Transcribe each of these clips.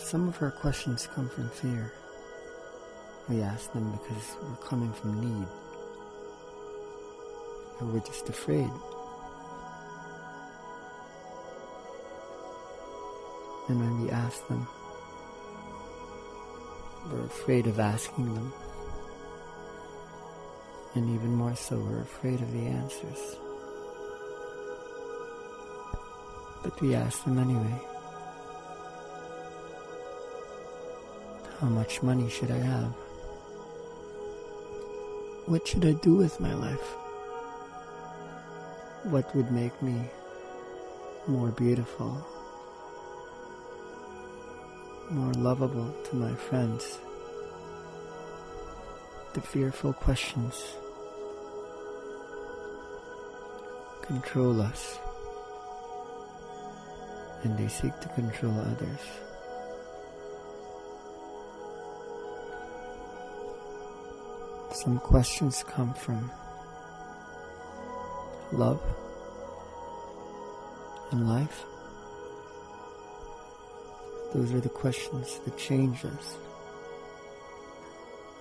Some of our questions come from fear. We ask them because we're coming from need. Or we're just afraid. And when we ask them, we're afraid of asking them. And even more so, we're afraid of the answers. But we ask them anyway. How much money should I have? What should I do with my life? What would make me more beautiful, more lovable to my friends? The fearful questions control us, and they seek to control others. Some questions come from love and life. Those are the questions that change us.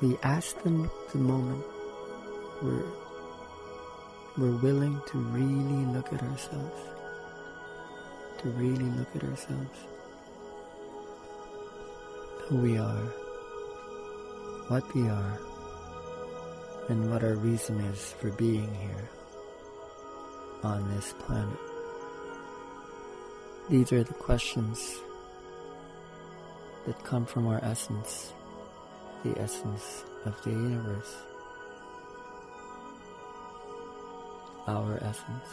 We ask them the moment we're willing to really look at ourselves. To really look at ourselves. Who we are, what we are, and what our reason is for being here on this planet. These are the questions that come from our essence, the essence of the universe, our essence.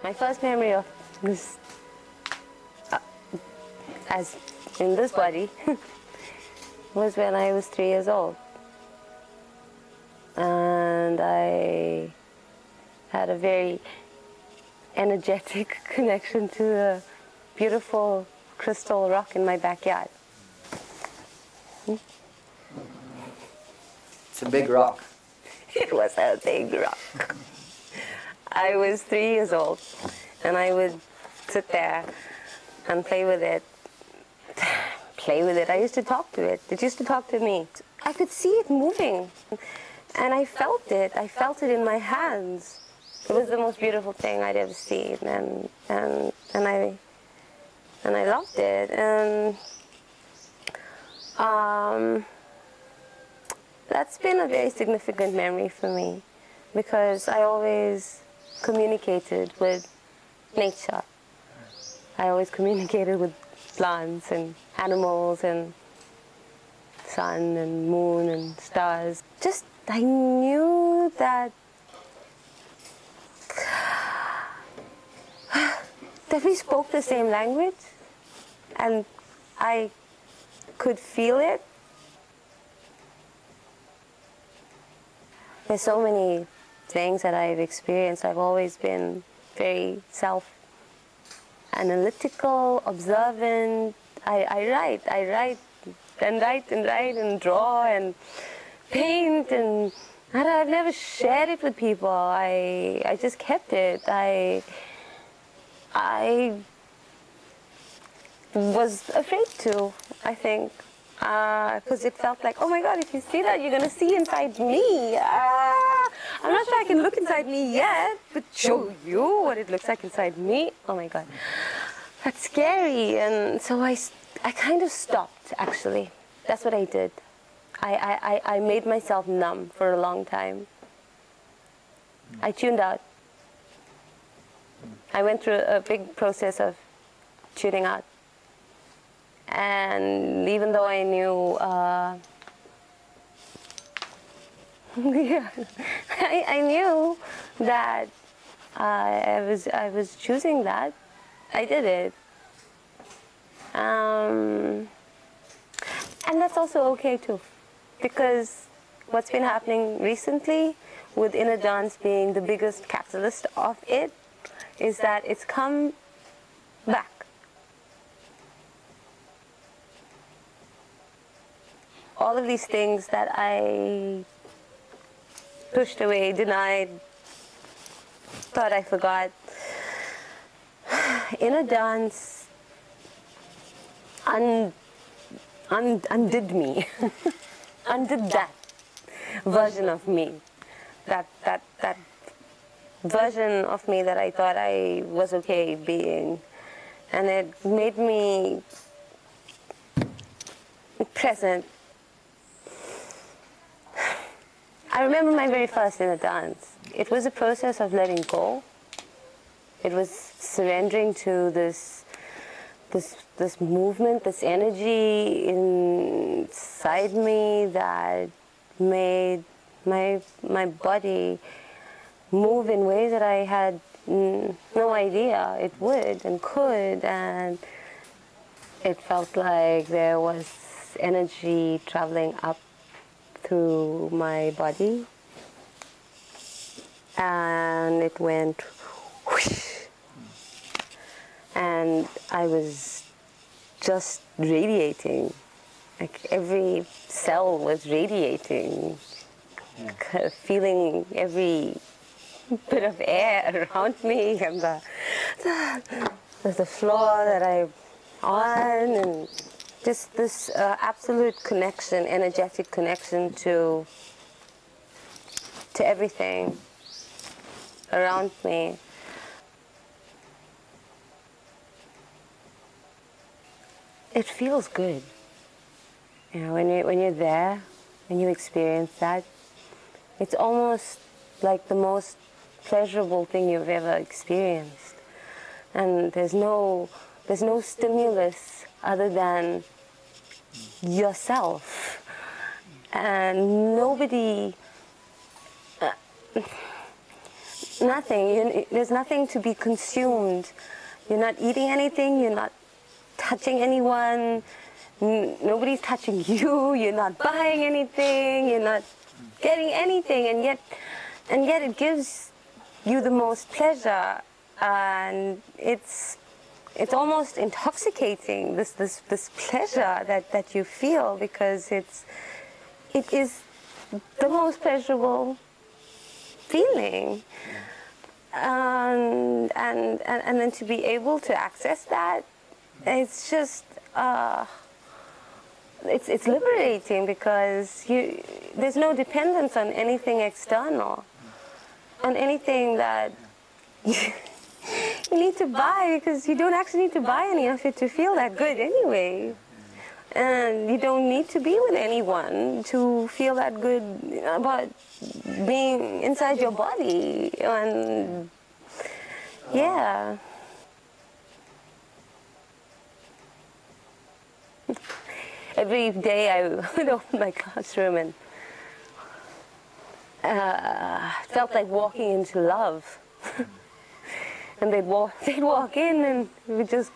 My first memory of this, as in this body, was when I was 3 years old. And I had a very energetic connection to a beautiful crystal rock in my backyard. It's a big rock. It was a big rock. I was 3 years old, and I would sit there and play with it. I used to talk to it. It used to talk to me. I could see it moving, and I felt it. I felt it in my hands. It was the most beautiful thing I'd ever seen, and I loved it. And that's been a very significant memory for me, because I always communicated with nature. I always communicated with plants and animals and sun and moon and stars. Just, I knew that we spoke the same language, and I could feel it. There's so many things that I've experienced. I've always been very self-analytical, observant. I write and draw and paint, and I've never shared it with people. I just kept it. I was afraid to, I think, because it felt like, oh my God, if you see that, you're going to see inside me. I'm not sure I can look inside me yet, but show you what it looks like inside me. Oh my God, that's scary. And so I kind of stopped, actually. That's what I did. I made myself numb for a long time. I tuned out. I went through a big process of tuning out. And even though I knew, yeah, I knew that I was choosing that, I did it. And that's also okay too. because what's been happening recently, with inner dance being the biggest catalyst of it, is that it's come back. All of these things that I pushed away, denied, thought I forgot, inner dance undid me, undid that version of me, that version of me that I thought I was okay being, and it made me present. I remember my very first inner dance. It was a process of letting go. It was surrendering to this movement, this energy inside me that made my body move in ways that I had no idea it would and could, and it felt like there was energy traveling up through my body, and it went whoosh, and I was just radiating, like every cell was radiating, feeling every bit of air around me, and the floor that I'm on, and just this absolute connection, energetic connection to everything around me. It feels good. You know, when you're there, when you experience that, it's almost like the most pleasurable thing you've ever experienced. And there's no stimulus other than yourself, and nobody, nothing. There's nothing to be consumed. You're not eating anything. You're not touching anyone. Nobody's touching you. You're not buying anything. You're not getting anything, and yet it gives you the most pleasure, and it's almost intoxicating, this pleasure that you feel, because it is the most pleasurable feeling, and then to be able to access that, it's just it's liberating, because there's no dependence on anything external, on anything that you need to buy, because you don't actually need to buy any of it to feel that good anyway. And you don't need to be with anyone to feel that good about being inside your body. And yeah. Every day I would open my classroom and felt like walking into love. And they'd walk in, and it would just,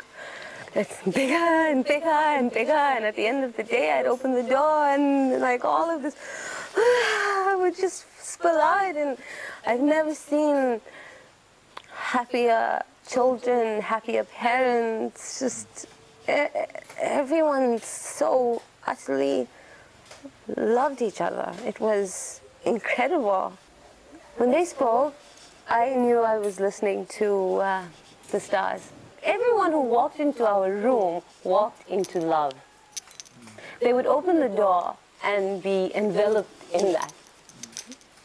it's bigger and bigger and bigger, and at the end of the day I'd open the door, and like all of this would just spill out, and I've never seen happier children, happier parents, just everyone so utterly loved each other. It was incredible. When they spoke, I knew I was listening to the stars. Everyone who walked into our room walked into love. They would open the door and be enveloped in that.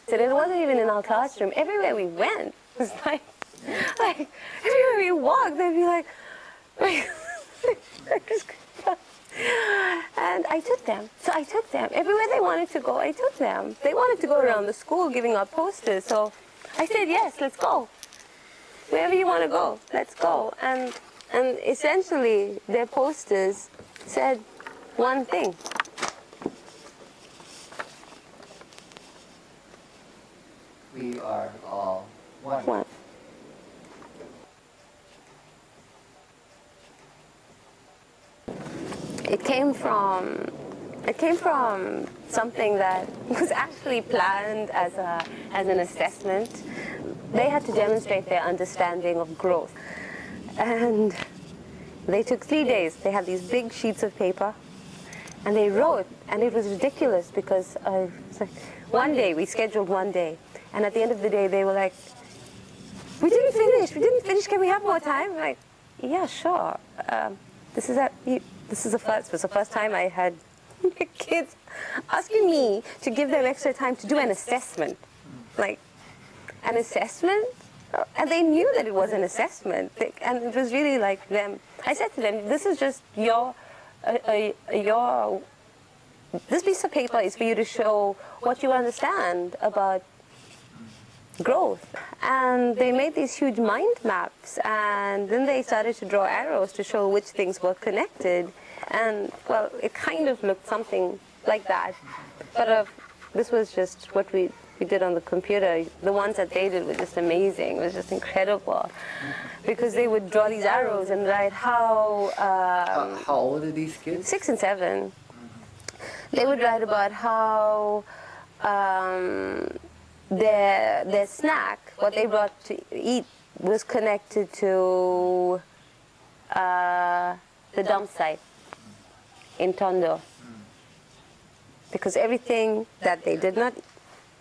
So it wasn't even in our classroom. Everywhere we went, it was like everywhere we walked, they'd be like and I took them. So I took them. Everywhere they wanted to go, I took them. They wanted to go around the school giving out posters, so I said, yes, let's go. Wherever you want to go, let's go. And essentially, their posters said one thing. We are all one. One. It came from It came from something that was actually planned as an assessment. They had to demonstrate their understanding of growth. And they took 3 days. They had these big sheets of paper, and they wrote, and it was ridiculous because it's like one day, we scheduled one day, and at the end of the day, they were like, we didn't finish, can we have more time? I'm like, yeah, sure. This was the first time I had kids asking me to give them extra time to do an assessment. Like, an assessment? And they knew that it was an assessment. And it was really like them. I said to them, this is just this piece of paper is for you to show what you understand about growth. And they made these huge mind maps, and then they started to draw arrows to show which things were connected. And, well, it kind of looked something like that. But this was just what we did on the computer. The ones that they did were just amazing. It was just incredible. Because they would draw these arrows and write how old are these kids? 6 and 7. They would write about how their snack, what they brought to eat, was connected to the dump site in Tondo. Because everything that they did not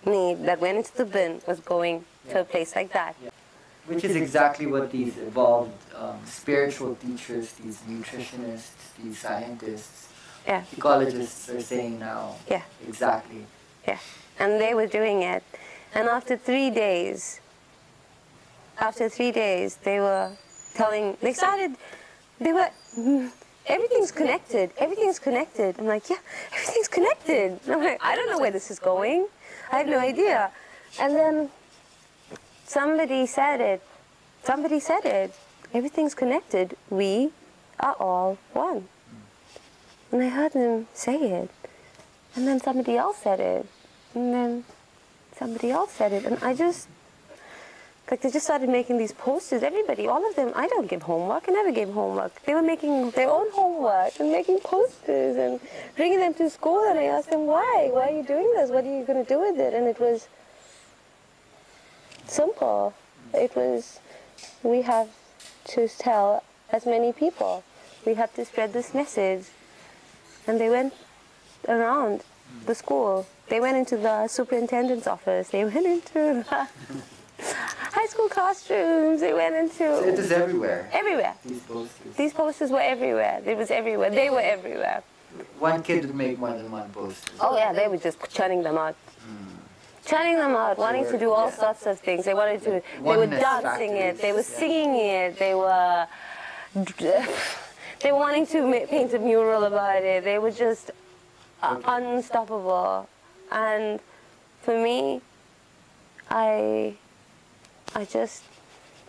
need, that went into the bin, was going to a place like that. Which is exactly what these evolved spiritual teachers, these nutritionists, these scientists, ecologists are saying now. Yeah. Exactly. Yeah. And they were doing it. And after 3 days, they were telling, everything's connected, everything's connected. I'm like, yeah, everything's connected. And I'm like, I don't know where this is going. I have no idea. And then somebody said it. Everything's connected. We are all one. And I heard them say it. And then somebody else said it. And then somebody else said it. And I just, like, they just started making these posters. Everybody, all of them, I don't give homework. I never gave homework. They were making their own homework and making posters and bringing them to school. And I asked them, why? Why are you doing this? What are you going to do with it? And it was simple. It was, we have to tell as many people. We have to spread this message. And they went around the school. They went into the superintendent's office. They went into high school classrooms. They went into... So it is everywhere? Everywhere. These posters were everywhere. It was everywhere. They were everywhere. One kid would make more than one poster. Oh yeah, they were just churning them out. Churning them out, wanting to do all sorts of things. They wanted to... They were dancing it. They were singing it. They were... They were wanting to paint a mural about it. They were just unstoppable. And for me, I just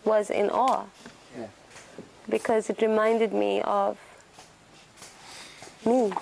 was in awe. Yeah. Because it reminded me of me.